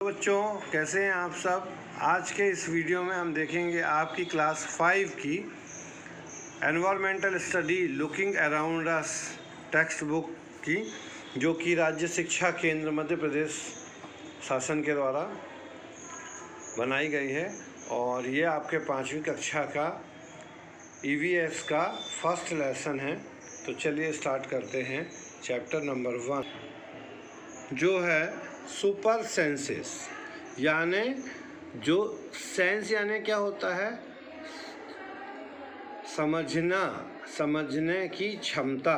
बच्चों, कैसे हैं आप सब। आज के इस वीडियो में हम देखेंगे आपकी क्लास 5 की environmental study looking around us text book की, जो कि राज्य शिक्षा केंद्र मध्य प्रदेश शासन के द्वारा बनाई गई है। और ये आपके 5वीं कक्षा का EVS का फर्स्ट लेसन है। तो चलिए स्टार्ट करते हैं। चैप्टर नंबर 1 जो है सुपर सेंसेस, यानी जो सेंस यानी क्या होता है, समझने की क्षमता।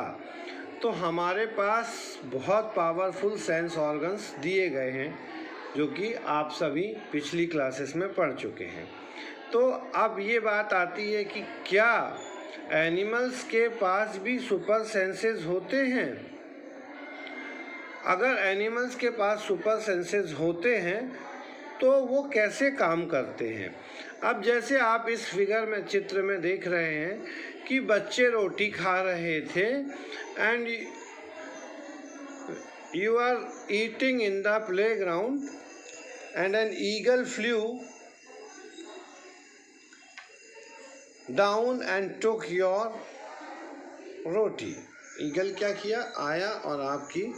तो हमारे पास बहुत पावरफुल सेंस ऑर्गन्स दिए गए हैं, जो कि आप सभी पिछली क्लासेस में पढ़ चुके हैं। तो अब ये बात आती है कि क्या एनिमल्स के पास भी सुपर सेंसेस होते हैं। अगर एनिमल्स के पास सुपर सेंसेस होते हैं तो वो कैसे काम करते हैं। अब जैसे आप इस फिगर में, चित्र में देख रहे हैं कि बच्चे रोटी खा रहे थे and you are eating in the playground and an eagle flew down and took your roti. Eagle क्या किया, आया और आपकी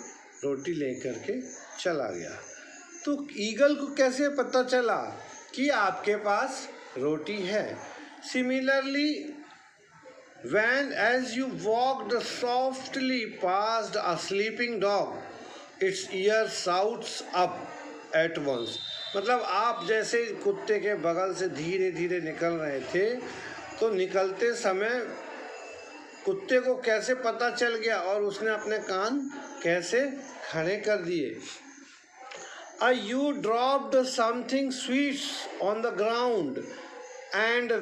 रोटी लेकर के चला गया। तो ईगल को कैसे पता चला कि आपके पास रोटी है। Similarly, when as you walked softly past a sleeping dog, its ear shouts up at once। मतलब आप जैसे कुत्ते के बगल से धीरे धीरे निकल रहे थे, तो निकलते समय कुत्ते को कैसे पता चल गया और उसने अपने कान कैसे खड़े कर दिए। You dropped something sweet on the ground and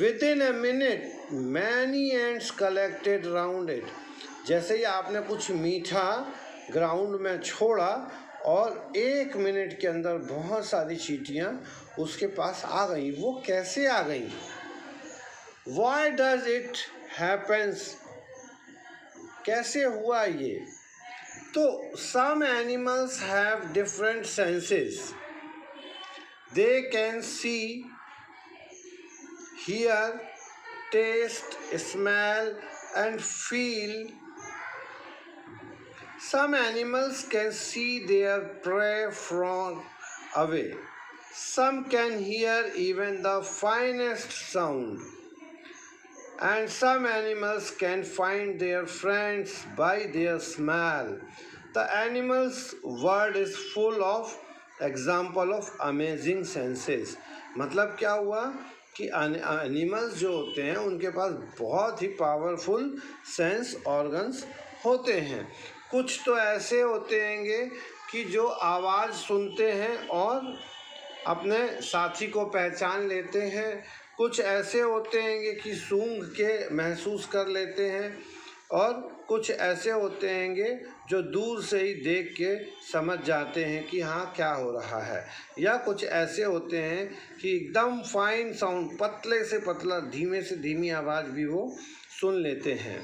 within a minute many ants collected round it। जैसे ही आपने कुछ मीठा ग्राउंड में छोड़ा और 1 मिनट के अंदर बहुत सारी चींटियाँ उसके पास आ गई। वो कैसे आ गई? Why does it happens? कैसे हुआ ये? तो some animals have different senses. They can see, hear, taste, smell and feel. Some animals can see their prey from away. Some can hear even the finest sound. And some animals can find their friends by their smell. The animals world is full of example of amazing senses। मतलब क्या हुआ कि animals जो होते हैं उनके पास बहुत ही powerful sense organs होते हैं। कुछ तो ऐसे होते हैंगे कि जो आवाज़ सुनते हैं और अपने साथी को पहचान लेते हैं। कुछ ऐसे होते हैं कि सूंघ के महसूस कर लेते हैं, और कुछ ऐसे होते हैं जो दूर से ही देख के समझ जाते हैं कि हाँ क्या हो रहा है। या कुछ ऐसे होते हैं कि एकदम फाइन साउंड, पतले से पतला, धीमे से धीमी आवाज़ भी वो सुन लेते हैं।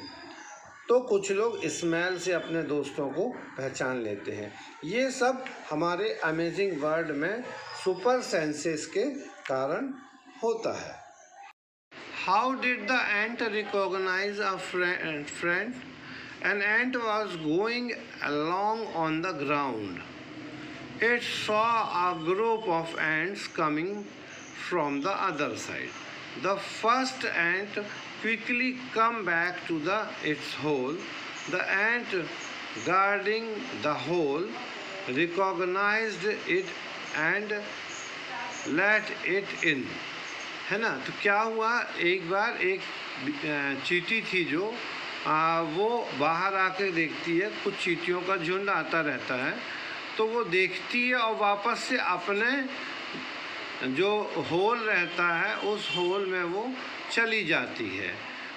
तो कुछ लोग स्मेल से अपने दोस्तों को पहचान लेते हैं। ये सब हमारे अमेजिंग वर्ल्ड में सुपर सेंसेस के कारण होता है। How did the ant recognize a friend? An ant was going along on the ground. It saw a group of ants coming from the other side. The first ant quickly come back to its hole. The ant guarding the hole recognized it and let it in। है ना। तो क्या हुआ, एक बार एक चींटी थी जो वो बाहर आकर देखती है। कुछ चींटियों का झुंड आता रहता है, तो वो देखती है और वापस से अपने जो होल रहता है उस होल में वो चली जाती है।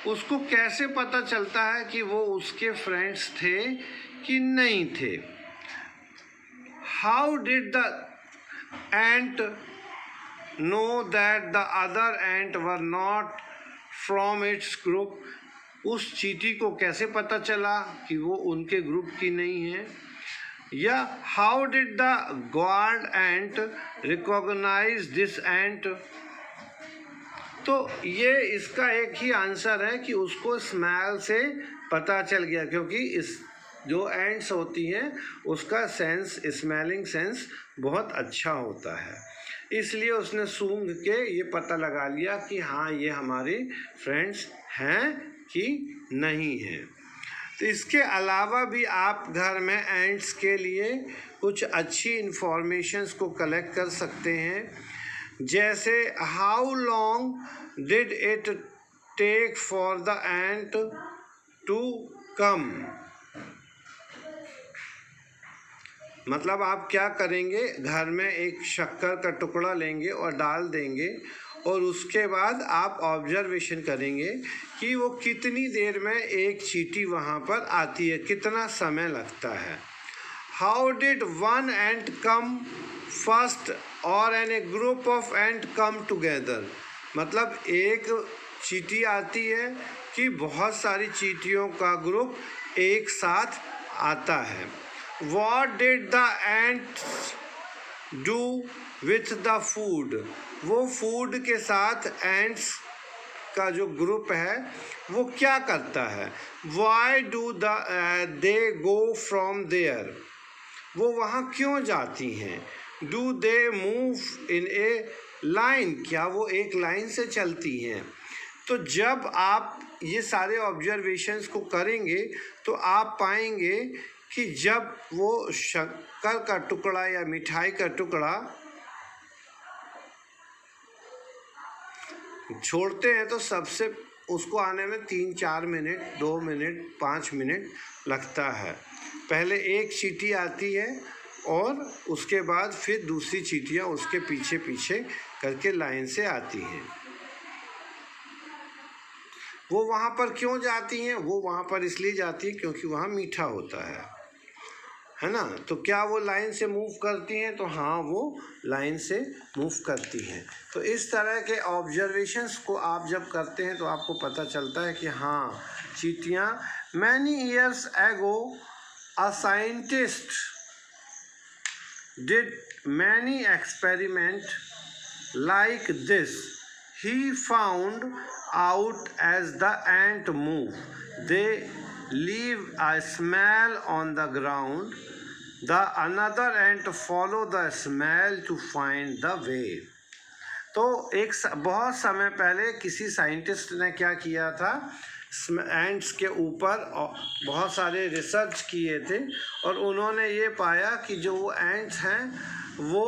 उसको कैसे पता चलता है कि वो उसके फ्रेंड्स थे कि नहीं थे? How did the ant know that the other ant were not from its group? उस चींटी को कैसे पता चला कि वो उनके ग्रुप की नहीं है? या how did the guard ant recognise this ant? तो ये इसका एक ही आंसर है कि उसको स्मेल से पता चल गया, क्योंकि इस जो एंट्स होती हैं उसका सेंस, स्मेलिंग सेंस बहुत अच्छा होता है, इसलिए उसने सूंघ के ये पता लगा लिया कि हाँ ये हमारे फ्रेंड्स हैं कि नहीं हैं। तो इसके अलावा भी आप घर में एंट्स के लिए कुछ अच्छी इंफॉर्मेशंस को कलेक्ट कर सकते हैं, जैसे how long did it take for the ant to come. मतलब आप क्या करेंगे, घर में एक शक्कर का टुकड़ा लेंगे और डाल देंगे और उसके बाद आप ऑब्जर्वेशन करेंगे कि वो कितनी देर में एक चींटी वहाँ पर आती है, कितना समय लगता है। How did one ant come first और an a group of ant come together. मतलब एक चींटी आती है कि बहुत सारी चींटियों का ग्रुप एक साथ आता है। What did the ants do with the food? वो फूड के साथ एंट्स का जो ग्रुप है वो क्या करता है। Why do they go from there? वो वहाँ क्यों जाती हैं। Do they move in a line? क्या वो एक लाइन से चलती हैं। तो जब आप ये सारे ऑब्जर्वेशंस को करेंगे तो आप पाएंगे कि जब वो शक्कर का टुकड़ा या मिठाई का टुकड़ा छोड़ते हैं तो सबसे उसको आने में 3-4 मिनट, 2 मिनट, 5 मिनट लगता है। पहले एक चींटी आती है और उसके बाद फिर दूसरी चींटियाँ उसके पीछे पीछे करके लाइन से आती हैं। वो वहाँ पर क्यों जाती हैं? वो वहाँ पर इसलिए जाती है क्योंकि वहाँ मीठा होता है ना। तो क्या वो लाइन से मूव करती हैं? तो हाँ, वो लाइन से मूव करती हैं। तो इस तरह के ऑब्जर्वेशंस को आप जब करते हैं तो आपको पता चलता है कि हाँ चींटियाँ, many years ago a scientist did many experiment like this, he found out as the ant move they leave a smell on the ground, the another ant follow the smell to find the way। तो एक बहुत समय पहले किसी scientist ने क्या किया था, एंट्स के ऊपर बहुत सारे रिसर्च किए थे और उन्होंने ये पाया कि जो वो एंट्स हैं वो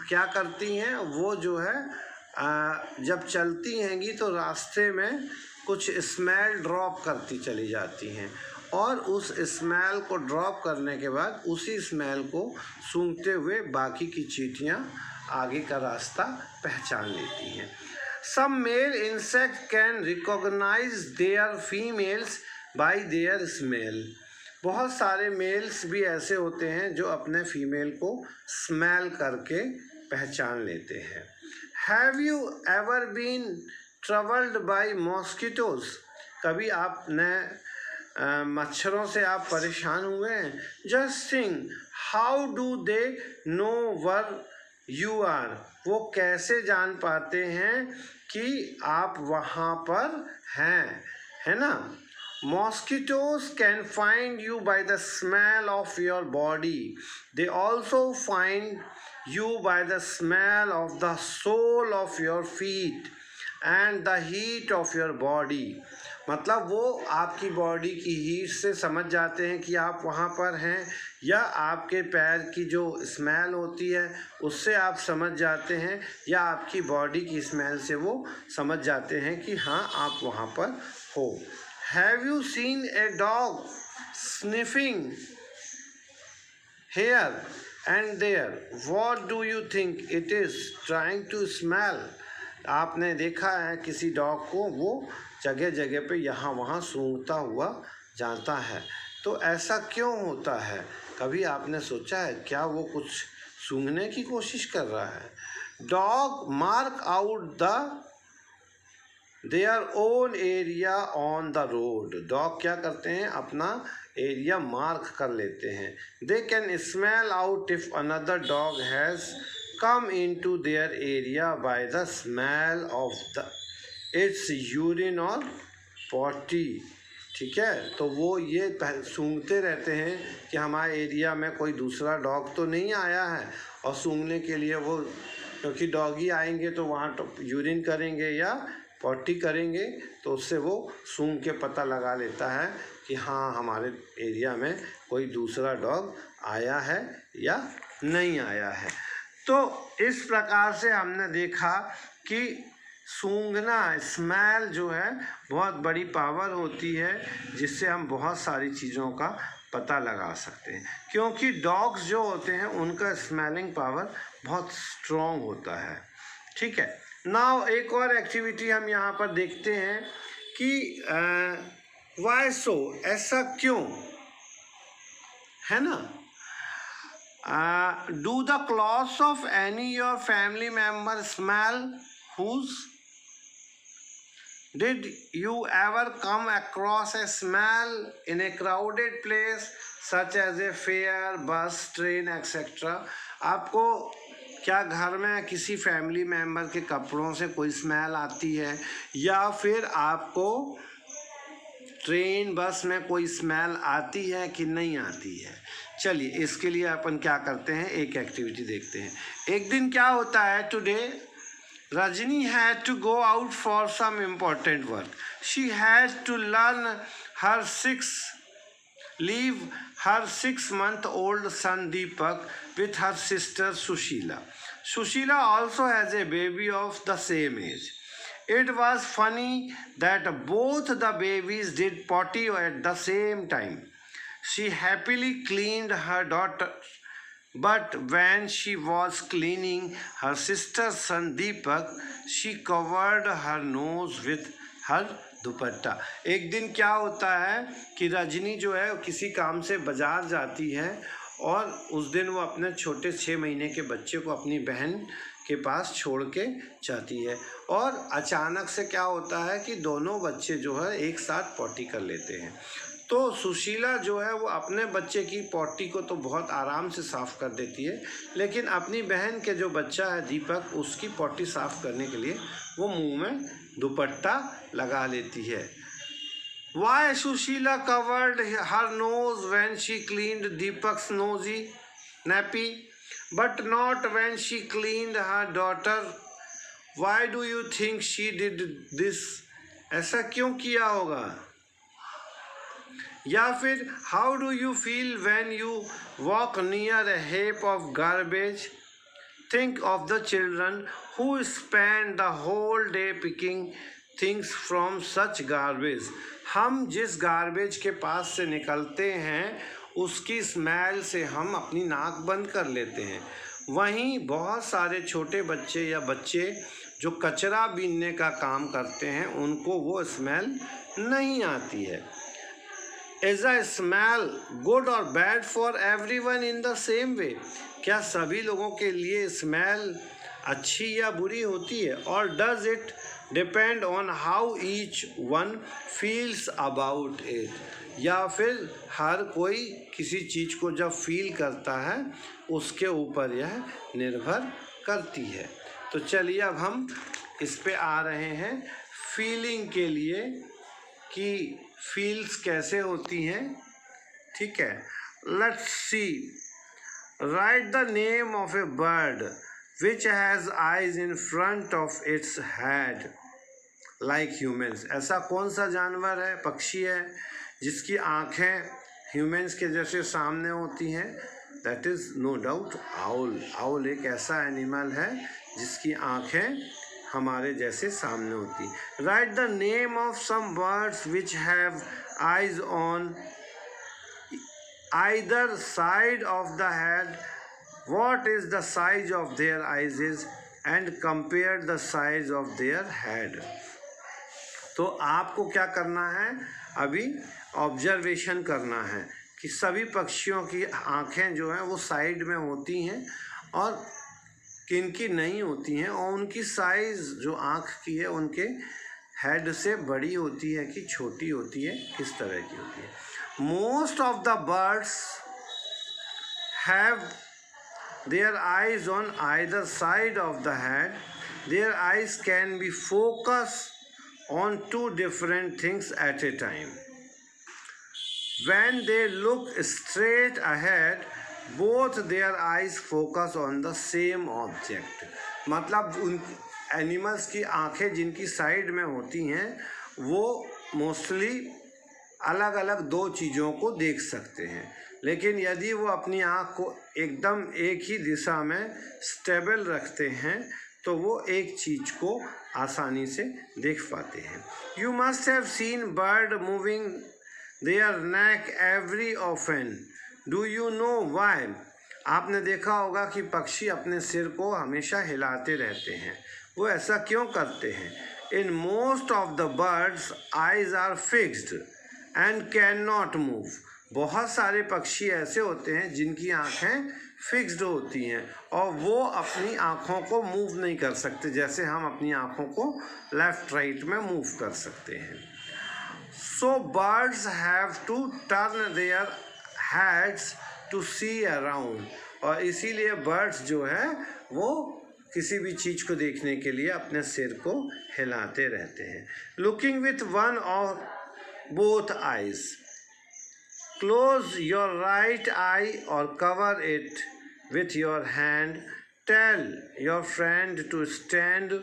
क्या करती हैं, वो जो है जब चलती हैंगी तो रास्ते में कुछ स्मेल ड्रॉप करती चली जाती हैं और उस स्मेल को ड्रॉप करने के बाद उसी स्मेल को सूंघते हुए बाकी की चींटियाँ आगे का रास्ता पहचान लेती हैं। Some male insect can recognise their females by their smell. बहुत सारे मेल्स भी ऐसे होते हैं जो अपने फीमेल को स्मेल करके पहचान लेते हैं। Have you ever been troubled by mosquitoes? कभी आपने मच्छरों से आप परेशान हुए हैं? Just think, how do they know where you are? वो कैसे जान पाते हैं कि आप वहाँ पर हैं, है ना। Mosquitoes can find you by the smell of your body. They also find you by the smell of the sole of your feet and the heat of your body। मतलब वो आपकी बॉडी की हीट से समझ जाते हैं कि आप वहाँ पर हैं, या आपके पैर की जो स्मेल होती है उससे आप समझ जाते हैं, या आपकी बॉडी की स्मेल से वो समझ जाते हैं कि हाँ आप वहाँ पर हो। Have you seen a dog sniffing here and there? What do you think it is trying to smell? आपने देखा है किसी डॉग को वो जगह जगह पे यहाँ वहाँ सूंघता हुआ जाता है, तो ऐसा क्यों होता है? कभी आपने सोचा है क्या वो कुछ सूंघने की कोशिश कर रहा है? Dog mark out their own area on the road. Dog क्या करते हैं, अपना एरिया मार्क कर लेते हैं। They can smell out if another dog has come into their area by the smell of the it's urine और potty. ठीक है, तो वो ये सूंघते रहते हैं कि हमारे एरिया में कोई दूसरा डॉग तो नहीं आया है, और सूंघने के लिए वो, क्योंकि डॉगी आएंगे तो वहाँ तो यूरिन करेंगे या पॉटी करेंगे, तो उससे वो सूंघ के पता लगा लेता है कि हाँ हमारे एरिया में कोई दूसरा डॉग आया है या नहीं आया है। तो इस प्रकार से हमने देखा कि सूंघना, स्मेल जो है बहुत बड़ी पावर होती है, जिससे हम बहुत सारी चीज़ों का पता लगा सकते हैं, क्योंकि डॉग्स जो होते हैं उनका स्मेलिंग पावर बहुत स्ट्रॉन्ग होता है। ठीक है, नाउ एक और एक्टिविटी हम यहाँ पर देखते हैं कि वाई सो, ऐसा क्यों, है ना। Do the clothes of any your family member smell whose? Did you ever come across a smell in a crowded place such as a fair, bus, train, etc.? आपको क्या घर में किसी फैमिली मेम्बर के कपड़ों से कोई स्मेल आती है, या फिर आपको ट्रेन, बस में कोई स्मेल आती है कि नहीं आती है? चलिए इसके लिए अपन क्या करते हैं, एक एक्टिविटी देखते हैं। एक दिन क्या होता है, today Rajini had to go out for some important work. She had to leave her 6-month-old son Deepak with her sister Sushila. Sushila also has a baby of the same age. It was funny that both the babies did potty at the same time. She happily cleaned her daughter, but when she was cleaning her sister's son Deepak, she covered her nose with her दुपट्टा। एक दिन क्या होता है कि रजनी जो है किसी काम से बाजार जाती है, और उस दिन वो अपने छोटे 6 महीने के बच्चे को अपनी बहन के पास छोड़ के जाती है, और अचानक से क्या होता है कि दोनों बच्चे जो है एक साथ पॉटी कर लेते हैं। तो सुशीला जो है वो अपने बच्चे की पॉटी को तो बहुत आराम से साफ़ कर देती है, लेकिन अपनी बहन के जो बच्चा है दीपक, उसकी पॉटी साफ़ करने के लिए वो मुंह में दुपट्टा लगा लेती है। Why Sushila covered her nose when she cleaned Deepak's nosy nappy, but not when she cleaned her daughter? Why do you think she did this? ऐसा क्यों किया होगा? या फिर how do you feel when you walk near a heap of garbage? Think of the children who spend the whole day picking things from such garbage. हम जिस garbage के पास से निकलते हैं उसकी स्मेल से हम अपनी नाक बंद कर लेते हैं। वहीं बहुत सारे छोटे बच्चे या बच्चे जो कचरा बीनने का काम करते हैं उनको वो स्मेल नहीं आती है। Is a smell good or bad for everyone in the same way? क्या सभी लोगों के लिए स्मेल अच्छी या बुरी होती है? और does it depend on how each one feels about it? या फिर हर कोई किसी चीज़ को जब फील करता है उसके ऊपर यह निर्भर करती है। तो चलिए अब हम इस पे आ रहे हैं फीलिंग के लिए कि फील्स कैसे होती हैं। ठीक है, let's see. Right the name of A bird which has eyes in front of its head like humans. ऐसा कौन सा जानवर है, पक्षी है, जिसकी आँखें ह्यूमन्स के जैसे सामने होती हैं? That is no doubt owl. Owl एक ऐसा एनिमल है जिसकी आँखें हमारे जैसे सामने होती। Write the name of some birds which have eyes on either side of the head. What is the size of their eyes and compare the size of their head. तो आपको क्या करना है, अभी ऑब्जर्वेशन करना है कि सभी पक्षियों की आँखें जो हैं वो साइड में होती हैं और किन की नहीं होती हैं, और उनकी साइज़ जो आँख की है उनके हेड से बड़ी होती है कि छोटी होती है, किस तरह की होती है। Most of the birds have their eyes on either side of the head. Their eyes can be focused on two different things at a time. When they look straight ahead, both their eyes focus on the same object. मतलब उन animals की आंखें जिनकी side में होती हैं वो mostly अलग अलग दो चीज़ों को देख सकते हैं, लेकिन यदि वो अपनी आँख को एकदम एक ही दिशा में स्टेबल रखते हैं तो वो एक चीज़ को आसानी से देख पाते हैं. You must have seen bird moving their neck every often. Do you know why? आपने देखा होगा कि पक्षी अपने सिर को हमेशा हिलाते रहते हैं. वो ऐसा क्यों करते हैं? In most of the birds eyes are fixed and can not move. बहुत सारे पक्षी ऐसे होते हैं जिनकी आँखें फिक्स्ड होती हैं और वो अपनी आँखों को मूव नहीं कर सकते, जैसे हम अपनी आँखों को लेफ़्ट राइट में मूव कर सकते हैं. So birds have to turn their heads to see around. और इसीलिए बर्ड्स जो है वो किसी भी चीज़ को देखने के लिए अपने सिर को हिलाते रहते हैं. लुकिंग विथ वन और both eyes. Close your right eye or cover it with your hand. Tell your friend to stand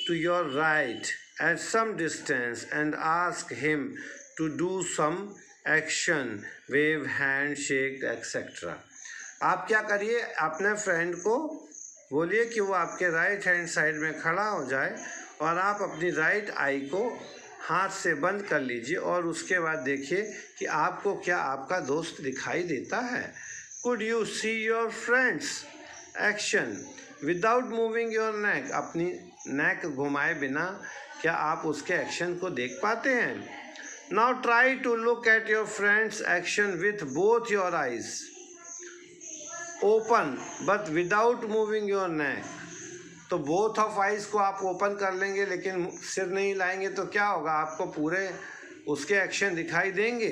to your right at some distance and ask him to do some action, wave, hand, shake, etc. आप क्या करिए, अपने friend को बोलिए कि वो आपके right hand side में खड़ा हो जाए और आप अपनी राइट आई को हाथ से बंद कर लीजिए और उसके बाद देखिए कि आपको क्या आपका दोस्त दिखाई देता है. Could you see your friend's action without moving your नेक. अपनी नेक घुमाए बिना क्या आप उसके एक्शन को देख पाते हैं? Now try to look at your friend's action with both your eyes open but without moving your neck. तो बोथ ऑफ आइज़ को आप ओपन कर लेंगे लेकिन सिर नहीं लाएंगे तो क्या होगा, आपको पूरे उसके एक्शन दिखाई देंगे.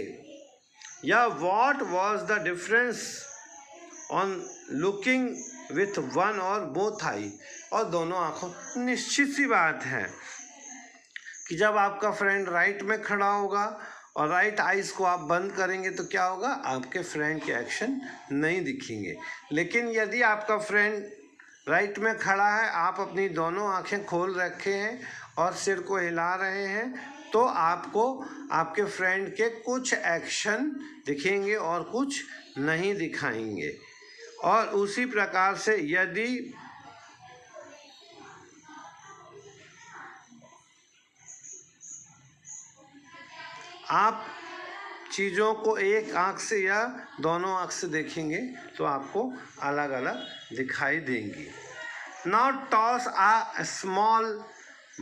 या what was the difference on looking with one और बोथ आई. और दोनों आँखों, निश्चित सी बात है कि जब आपका फ्रेंड राइट में खड़ा होगा और राइट आइज़ को आप बंद करेंगे तो क्या होगा, आपके फ्रेंड के एक्शन नहीं दिखेंगे. लेकिन यदि आपका फ्रेंड राइट में खड़ा है, आप अपनी दोनों आंखें खोल रखे हैं और सिर को हिला रहे हैं, तो आपको आपके फ्रेंड के कुछ एक्शन दिखेंगे और कुछ नहीं दिखाएंगे. और उसी प्रकार से यदि आप चीज़ों को एक आँख से या दोनों आँख से देखेंगे तो आपको अलग अलग दिखाई देंगी. Now toss a small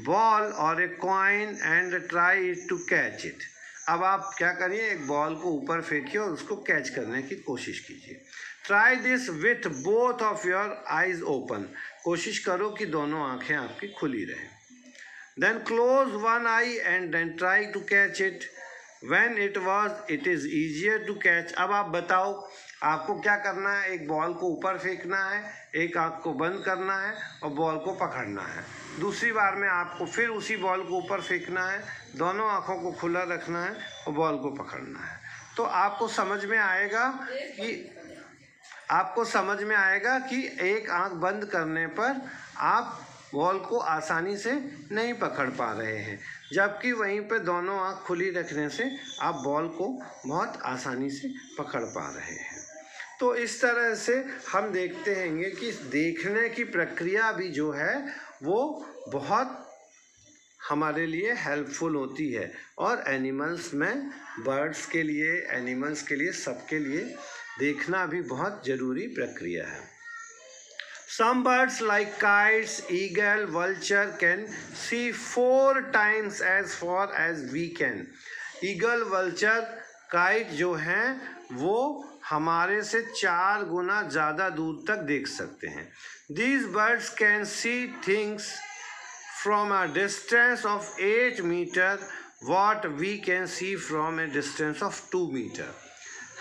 ball or a coin and try to catch it. अब आप क्या करिए, एक बॉल को ऊपर फेंकिए और उसको कैच करने की कोशिश कीजिए. Try this with both of your eyes open. कोशिश करो कि दोनों आँखें आपकी खुली रहें. Then close one eye and then try to catch it. When it is easier to catch. अब आप बताओ आपको क्या करना है. एक बॉल को ऊपर फेंकना है, एक आँख को बंद करना है और बॉल को पकड़ना है. दूसरी बार में आपको फिर उसी बॉल को ऊपर फेंकना है, दोनों आँखों को खुला रखना है और बॉल को पकड़ना है. तो आपको समझ में आएगा कि एक आँख बंद करने पर आप बॉल को आसानी से नहीं पकड़ पा रहे हैं, जबकि वहीं पे दोनों आँख खुली रखने से आप बॉल को बहुत आसानी से पकड़ पा रहे हैं. तो इस तरह से हम देखते हैं कि देखने की प्रक्रिया भी जो है वो बहुत हमारे लिए हेल्पफुल होती है. और एनिमल्स में, बर्ड्स के लिए, एनिमल्स के लिए, सबके लिए देखना भी बहुत ज़रूरी प्रक्रिया है. Some birds like kites, eagle, vulture can see 4 times as far as we can. Eagle, vulture, kite जो हैं वो हमारे से 4 गुना ज़्यादा दूर तक देख सकते हैं. These birds can see things from a distance of 8 meters what we can see from a distance of 2 metre.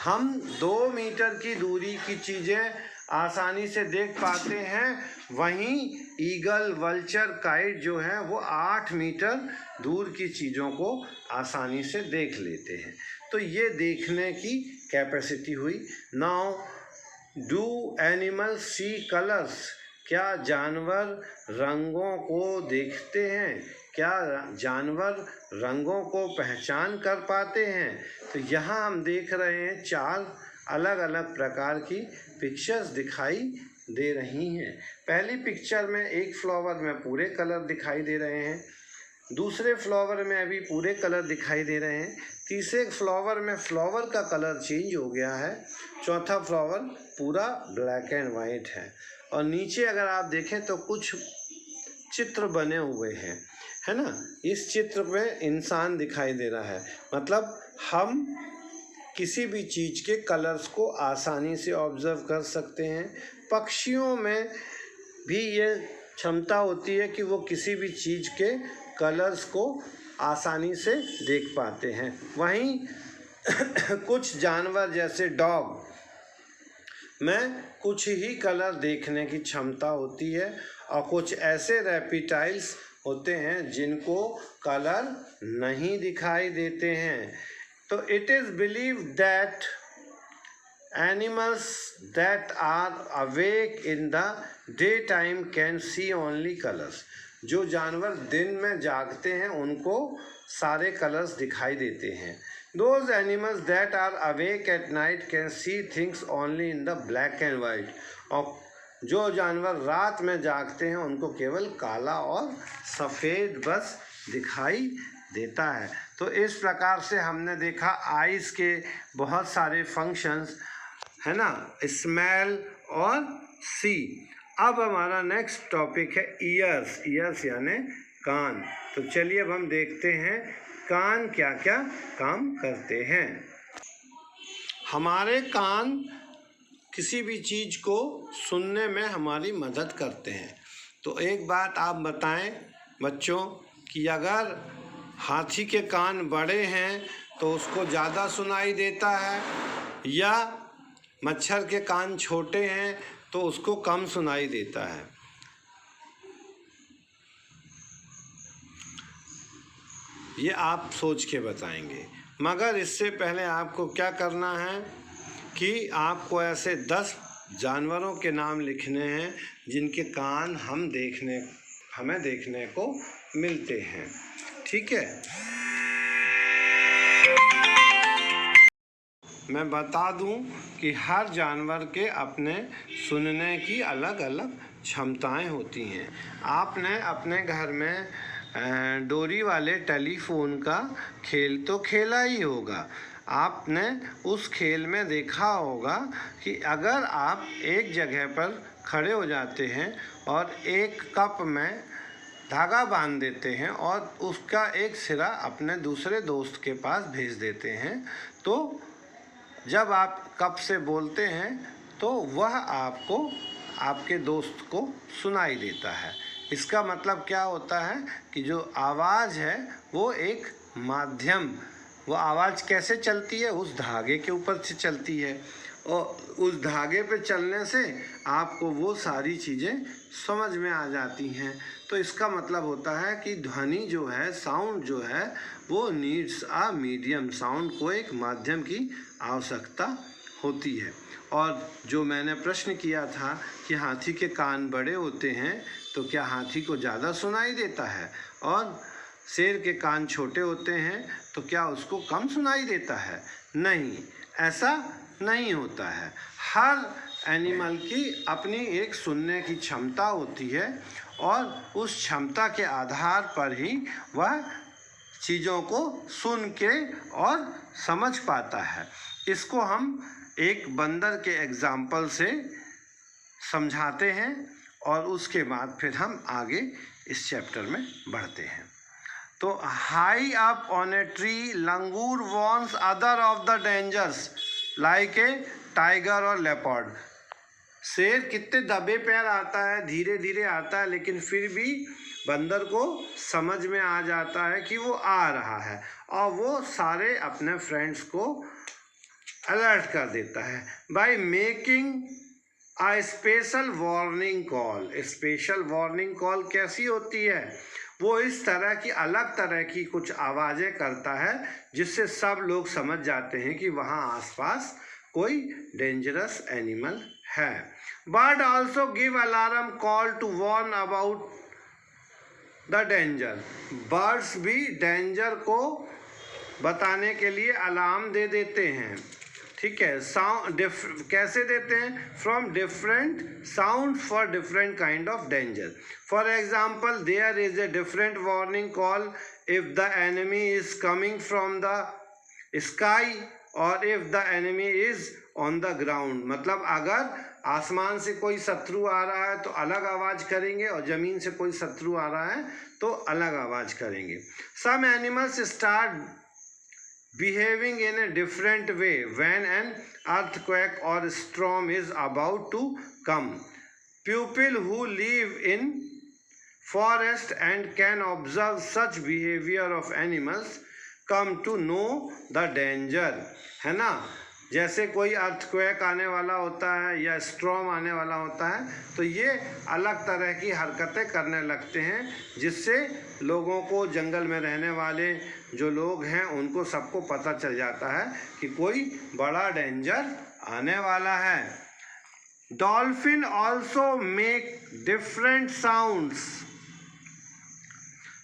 हम 2 मीटर की दूरी की चीज़ें आसानी से देख पाते हैं, वहीं ईगल, वल्चर, काइट जो है वो 8 मीटर दूर की चीज़ों को आसानी से देख लेते हैं। तो ये देखने की कैपेसिटी हुई। Now do animals see colours, क्या जानवर रंगों को देखते हैं? क्या जानवर रंगों को पहचान कर पाते हैं? तो यहाँ हम देख रहे हैं 4 अलग अलग प्रकार की पिक्चर्स दिखाई दे रही हैं। पहली पिक्चर में एक फ्लावर में पूरे कलर दिखाई दे रहे हैं, दूसरे फ्लावर में अभी पूरे कलर दिखाई दे रहे हैं, तीसरे फ्लावर में फ्लावर का कलर चेंज हो गया है, चौथा फ्लावर पूरा ब्लैक एंड वाइट है। और नीचे अगर आप देखें तो कुछ चित्र बने हुए हैं, है ना। इस चित्र में इंसान दिखाई दे रहा है, मतलब हम किसी भी चीज़ के कलर्स को आसानी से ऑब्जर्व कर सकते हैं। पक्षियों में भी ये क्षमता होती है कि वो किसी भी चीज़ के कलर्स को आसानी से देख पाते हैं। वहीं कुछ जानवर जैसे डॉग में कुछ ही कलर देखने की क्षमता होती है, और कुछ ऐसे रेप्टाइल्स होते हैं जिनको कलर नहीं दिखाई देते हैं। तो it is believed that animals that are awake in the day time can see only colours. जो जानवर दिन में जागते हैं उनको सारे कलर्स दिखाई देते हैं। Those animals that are awake at night can see things only in the black and white। और जो जानवर रात में जागते हैं उनको केवल काला और सफ़ेद बस दिखाई देता है। तो इस प्रकार से हमने देखा आइज़ के बहुत सारे फंक्शंस, है ना, स्मेल और सी। अब हमारा नेक्स्ट टॉपिक है ईयर्स। ईयर्स यानी कान। तो चलिए अब हम देखते हैं कान क्या क्या काम करते हैं। हमारे कान किसी भी चीज़ को सुनने में हमारी मदद करते हैं। तो एक बात आप बताएं बच्चों कि अगर हाथी के कान बड़े हैं तो उसको ज़्यादा सुनाई देता है, या मच्छर के कान छोटे हैं तो उसको कम सुनाई देता है। ये आप सोच के बताएंगे। मगर इससे पहले आपको क्या करना है कि आपको ऐसे 10 जानवरों के नाम लिखने हैं जिनके कान हमें देखने को मिलते हैं। ठीक है, मैं बता दूं कि हर जानवर के अपने सुनने की अलग अलग क्षमताएं होती हैं। आपने अपने घर में डोरी वाले टेलीफोन का खेल तो खेला ही होगा। आपने उस खेल में देखा होगा कि अगर आप एक जगह पर खड़े हो जाते हैं और एक कप में धागा बांध देते हैं और उसका एक सिरा अपने दूसरे दोस्त के पास भेज देते हैं, तो जब आप कप से बोलते हैं तो वह आपको आपके दोस्त को सुनाई देता है। इसका मतलब क्या होता है कि जो आवाज़ है वो एक माध्यम, वो आवाज़ कैसे चलती है, उस धागे के ऊपर से चलती है, और उस धागे पे चलने से आपको वो सारी चीज़ें समझ में आ जाती हैं। तो इसका मतलब होता है कि ध्वनि जो है, साउंड जो है, वो नीड्स अ मीडियम। साउंड को एक माध्यम की आवश्यकता होती है। और जो मैंने प्रश्न किया था कि हाथी के कान बड़े होते हैं तो क्या हाथी को ज़्यादा सुनाई देता है, और शेर के कान छोटे होते हैं तो क्या उसको कम सुनाई देता है? नहीं, ऐसा नहीं होता है। हर एनिमल की अपनी एक सुनने की क्षमता होती है, और उस क्षमता के आधार पर ही वह चीज़ों को सुन के और समझ पाता है। इसको हम एक बंदर के एग्जाम्पल से समझाते हैं, और उसके बाद फिर हम आगे इस चैप्टर में बढ़ते हैं। तो high up on a tree langur warns other of the dangers like a tiger और लेपर्ड। शेर कितने दबे पैर आता है, धीरे धीरे आता है, लेकिन फिर भी बंदर को समझ में आ जाता है कि वो आ रहा है और वो सारे अपने फ्रेंड्स को अलर्ट कर देता है by making a special warning call. Special warning call कैसी होती है? वो इस तरह की अलग तरह की कुछ आवाज़ें करता है जिससे सब लोग समझ जाते हैं कि वहाँ आसपास कोई डेंजरस एनिमल है। Bird also give alarm call to warn about the danger. Birds भी डेंजर को बताने के लिए अलार्म दे देते हैं। ठीक है, साउंड कैसे देते हैं? From different sound for different kind of danger. For example, there is a different warning call if the enemy is coming from the sky और if the enemy is on the ground. मतलब अगर आसमान से कोई शत्रु आ रहा है तो अलग आवाज़ करेंगे और ज़मीन से कोई शत्रु आ रहा है तो अलग आवाज़ करेंगे। Some animals start behaving in a different way when an earthquake or storm is about to come. People who live in forest and can observe such behavior of animals come to know the danger। है ना, जैसे कोई earthquake आने वाला होता है या storm आने वाला होता है तो ये अलग तरह की हरकतें करने लगते हैं जिससे लोगों को, जंगल में रहने वाले जो लोग हैं उनको सबको पता चल जाता है कि कोई बड़ा डेंजर आने वाला है। Dolphin also make different sounds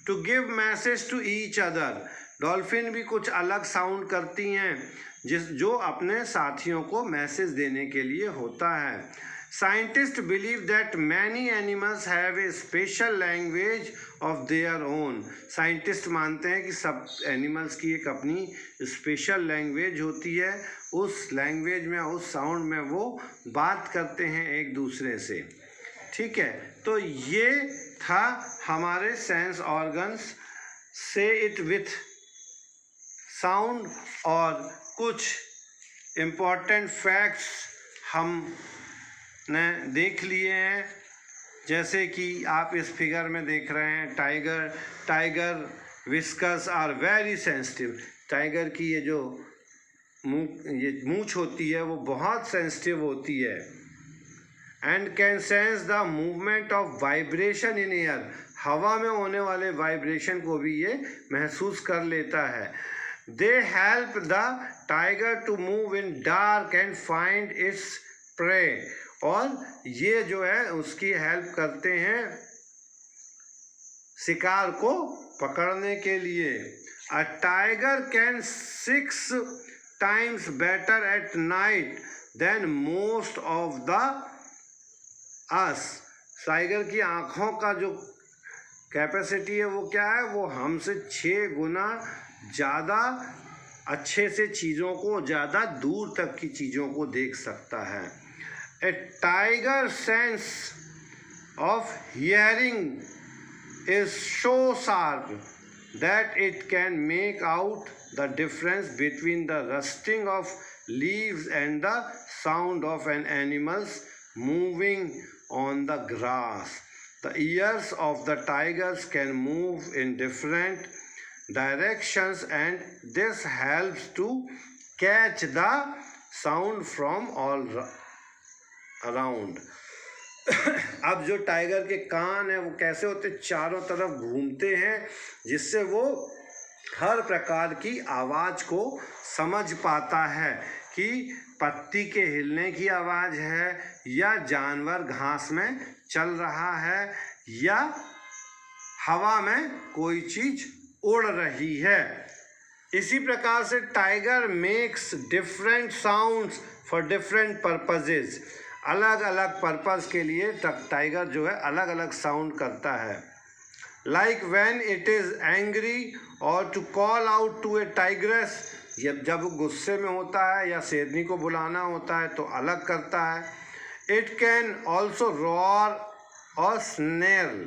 to give message to each other. Dolphin भी कुछ अलग साउंड करती हैं जो अपने साथियों को मैसेज देने के लिए होता है। Scientist believe that many animals have a special language of their own. Scientist मानते हैं कि सब एनिमल्स की एक अपनी स्पेशल लैंग्वेज होती है। उस लैंग्वेज में, उस साउंड में वो बात करते हैं एक दूसरे से। ठीक है, तो ये था हमारे सेंस ऑर्गन्स से इट विथ साउंड और कुछ इम्पॉर्टेंट फैक्ट्स हमने देख लिए हैं। जैसे कि आप इस फिगर में देख रहे हैं, tiger whiskers are very sensitive. Tiger की ये जो मूंछ होती है वो बहुत सेंसिटिव होती है। And can sense the movement of vibration in air. हवा में होने वाले वाइब्रेशन को भी ये महसूस कर लेता है। They help the tiger to move in dark and find its prey। और ये जो है उसकी हेल्प करते हैं शिकार को पकड़ने के लिए। A tiger can 6 times better at night than most of the us। Tiger की आँखों का जो कैपेसिटी है वो क्या है? वो हमसे 6 गुना ज़्यादा अच्छे से चीज़ों को, ज़्यादा दूर तक की चीज़ों को देख सकता है। A tiger sense of hearing is so sharp that it can make out the difference between the rustling of leaves and the sound of an animals moving on the grass. The ears of the tigers can move in different directions and this helps to catch the sound from all around। अब जो tiger के कान है वो कैसे होते, चारों तरफ घूमते हैं जिससे वो हर प्रकार की आवाज़ को समझ पाता है कि पत्ती के हिलने की आवाज़ है या जानवर घास में चल रहा है या हवा में कोई चीज़ उड़ रही है। इसी प्रकार से tiger makes different sounds for different purposes. अलग अलग पर्पज़ के लिए टाइगर जो है अलग अलग साउंड करता है। Like when it is angry और to call out to a tigress. जब गुस्से में होता है या शेरनी को बुलाना होता है तो अलग करता है। इट कैन ऑल्सो रॉर और snail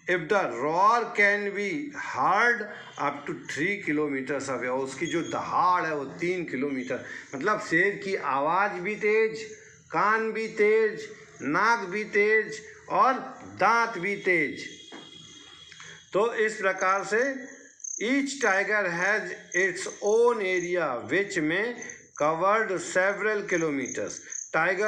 if the roar can be heard up to 3 kilometers away। और उसकी जो दहाड़ है वो 3 किलोमीटर, मतलब शेर की आवाज़ भी तेज, कान भी तेज, नाक भी तेज और दांत भी तेज। तो इस प्रकार से each tiger has its own area which में कवर्ड सेवरल किलोमीटर्स। टाइगर